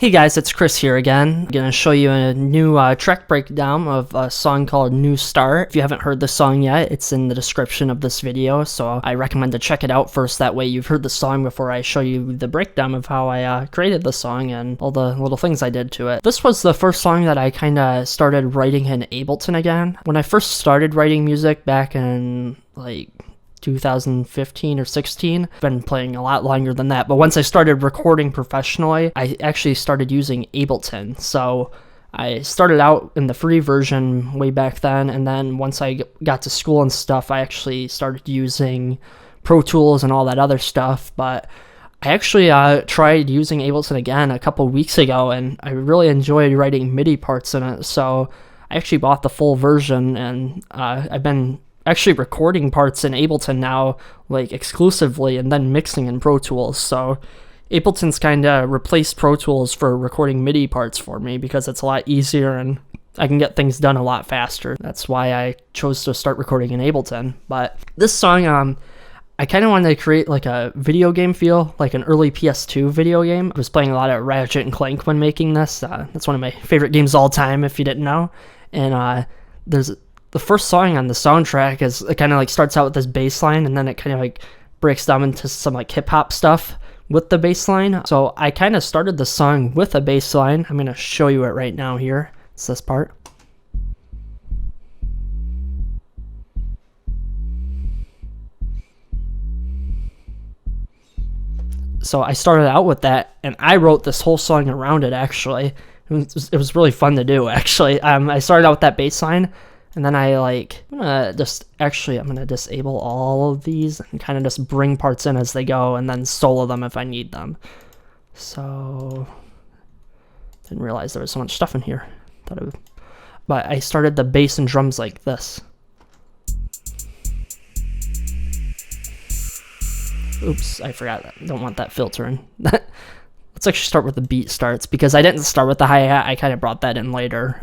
Hey guys, it's Chris here again. I'm going to show you a new track breakdown of a song called New Start. If you haven't heard the song yet, it's in the description of this video, so I recommend to check it out first. That way you've heard the song before I show you the breakdown of how I created the song and all the little things I did to it. This was the first song that I kind of started writing in Ableton again. When I first started writing music back in like 2015 or 16. Been playing a lot longer than that, but once I started recording professionally, I actually started using Ableton. So I started out in the free version way back then, and then once I got to school and stuff, I actually started using Pro Tools and all that other stuff. But I actually tried using Ableton again a couple weeks ago, and I really enjoyed writing MIDI parts in it. So I actually bought the full version, and I've been actually recording parts in Ableton now, like exclusively, and then mixing in Pro Tools. So Ableton's kind of replaced Pro Tools for recording MIDI parts for me because it's a lot easier and I can get things done a lot faster. That's why I chose to start recording in Ableton. But this song, I kind of wanted to create like a video game feel, like an early PS2 video game. I was playing a lot of Ratchet and Clank when making this. That's one of my favorite games of all time, if you didn't know. And the first song on the soundtrack is, it kind of like starts out with this bass line, and then it kind of like breaks down into some like hip hop stuff with the bass line. So I kind of started the song with a bass line. I'm going to show you it right now here. It's this part. So I started out with that, and I wrote this whole song around it actually. It was really fun to do actually. I started out with that bass line, and then I'm gonna disable all of these and kind of just bring parts in as they go and then solo them if I need them. So, didn't realize there was so much stuff in here. But I started the bass and drums like this. Oops, I forgot. I don't want that filter in. Let's actually start with the beat starts, because I didn't start with the hi-hat. I kind of brought that in later.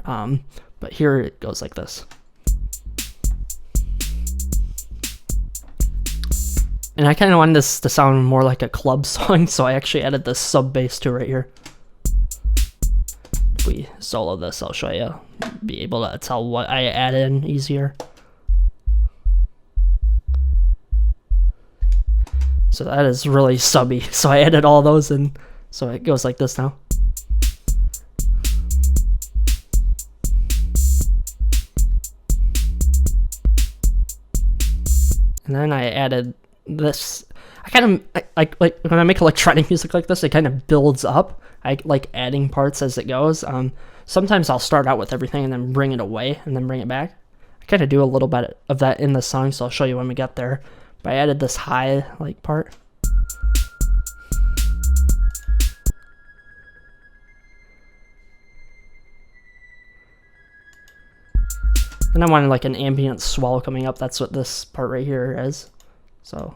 But here it goes like this. And I kind of wanted this to sound more like a club song, so I actually added this sub bass to right here. If we solo this, I'll show you. Be able to tell what I added in easier. So that is really subby. So I added all those in, so it goes like this now. And then I added this. I like when I make electronic music like this, it kind of builds up. I like adding parts as it goes. Sometimes I'll start out with everything and then bring it away and then bring it back. I kind of do a little bit of that in the song, so I'll show you when we get there. But I added this high part. Then I wanted like an ambient swell coming up. That's what this part right here is. So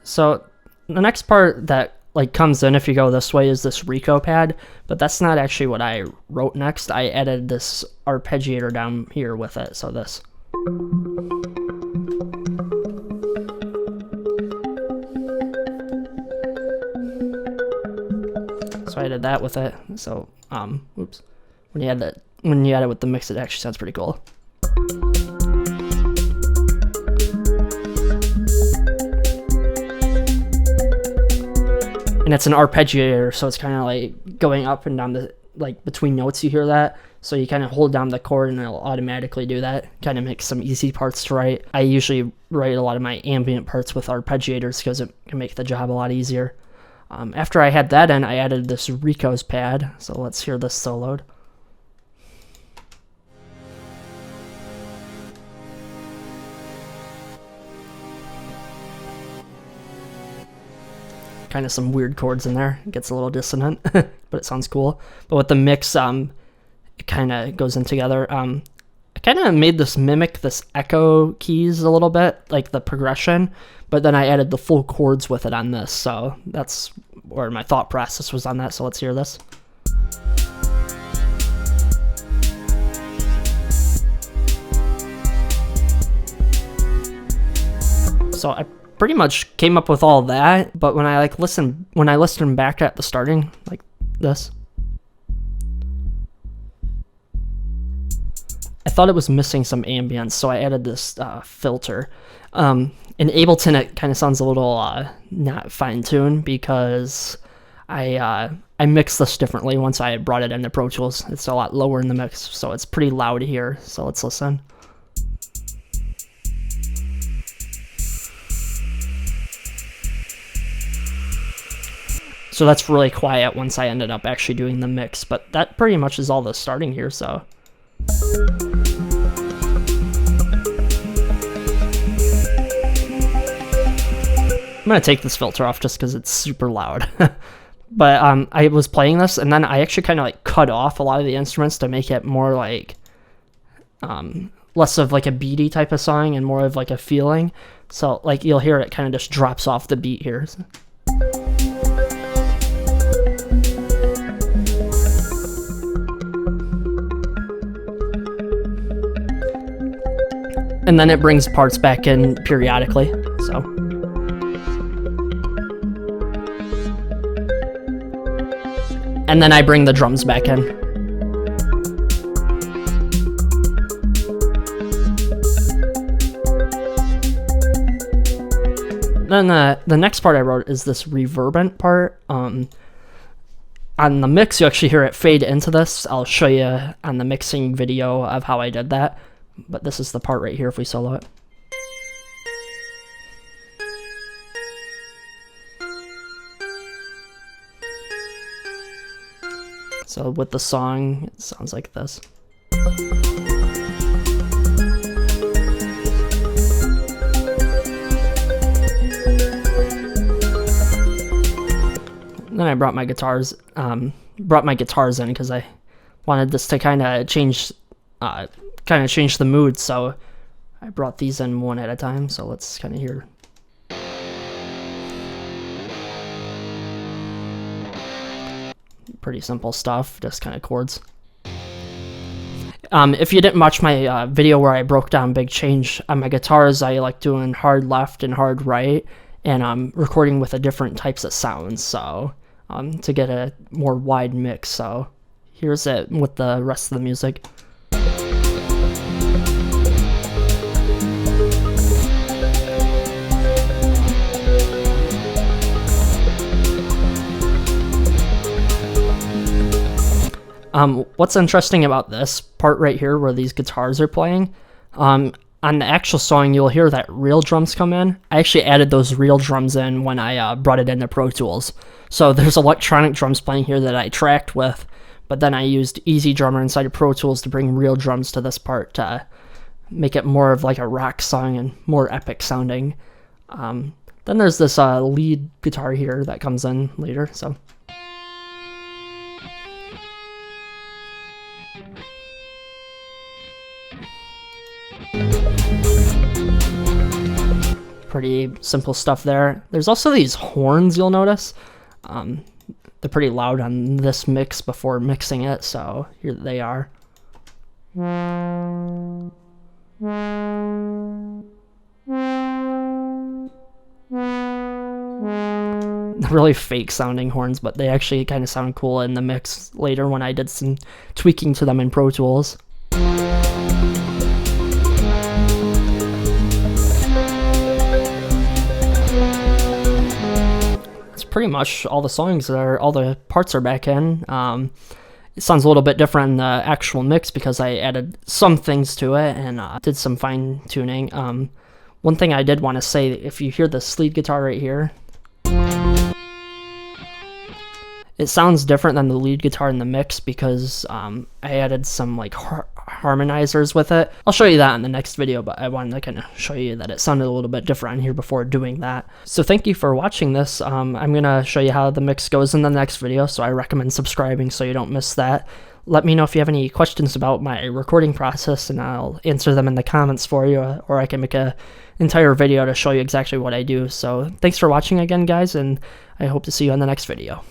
So the next part that like comes in if you go this way is this Rico pad, but that's not actually what I wrote next. I added this arpeggiator down here with it, so this. So I added that with it. So oops. When you add it with the mix, it actually sounds pretty cool. And it's an arpeggiator, so it's kind of like going up and down the, like between notes you hear that. So you kind of hold down the chord and it'll automatically do that. Kind of makes some easy parts to write. I usually write a lot of my ambient parts with arpeggiators because it can make the job a lot easier. After I had that in, I added this Rico's pad. So let's hear this soloed. Kind of some weird chords in there. It gets a little dissonant, but it sounds cool. But with the mix, it kind of goes in together. I I kind of made this mimic this echo keys a little bit, like the progression, but then I added the full chords with it on this, so that's where my thought process was on that, so let's hear this. So I pretty much came up with all that, but when I listened back at the starting, like this, I thought it was missing some ambience, so I added this filter. In Ableton, it kind of sounds a little not fine-tuned because I mixed this differently once I brought it into Pro Tools. It's a lot lower in the mix, so it's pretty loud here. So let's listen. So that's really quiet once I ended up actually doing the mix, but that pretty much is all the starting here, so. I'm gonna take this filter off just because it's super loud. But I was playing this, and then I actually kind of like cut off a lot of the instruments to make it more like, less of like a beaty type of song and more of like a feeling. So like you'll hear it kind of just drops off the beat here. And then it brings parts back in periodically, so. And then I bring the drums back in. Then the next part I wrote is this reverbant part. On the mix, you actually hear it fade into this. I'll show you on the mixing video of how I did that. But this is the part right here if we solo it. So with the song, it sounds like this. Then I brought my guitars in because I wanted this to kind of change the mood, so I brought these in one at a time, so let's kind of hear. Pretty simple stuff, just kind of chords. If you didn't watch my video where I broke down Big Change, on my guitars I like doing hard left and hard right, and I'm recording with different types of sounds, so to get a more wide mix. So here's it with the rest of the music. What's interesting about this part right here where these guitars are playing, on the actual song you'll hear that real drums come in. I actually added those real drums in when I brought it into Pro Tools. So there's electronic drums playing here that I tracked with, but then I used Easy Drummer inside of Pro Tools to bring real drums to this part to make it more of like a rock song and more epic sounding. Then there's this lead guitar here that comes in later, so. Pretty simple stuff there. There's also these horns you'll notice. They're pretty loud on this mix before mixing it, so here they are. They're really fake sounding horns, but they actually kind of sound cool in the mix later when I did some tweaking to them in Pro Tools. Pretty much all the songs all the parts are back in. It sounds a little bit different in the actual mix because I added some things to it and did some fine tuning. One thing I did want to say, if you hear this lead guitar right here, it sounds different than the lead guitar in the mix because I added some like harmonizers with it. I'll show you that in the next video, but I wanted to kind of show you that it sounded a little bit different on here before doing that. So thank you for watching this. I'm gonna show you how the mix goes in the next video, so I recommend subscribing so you don't miss that. let me know if you have any questions about my recording process, and I'll answer them in the comments for you, or I can make a entire video to show you exactly what I do. So thanks for watching again, guys, and I hope to see you on the next video.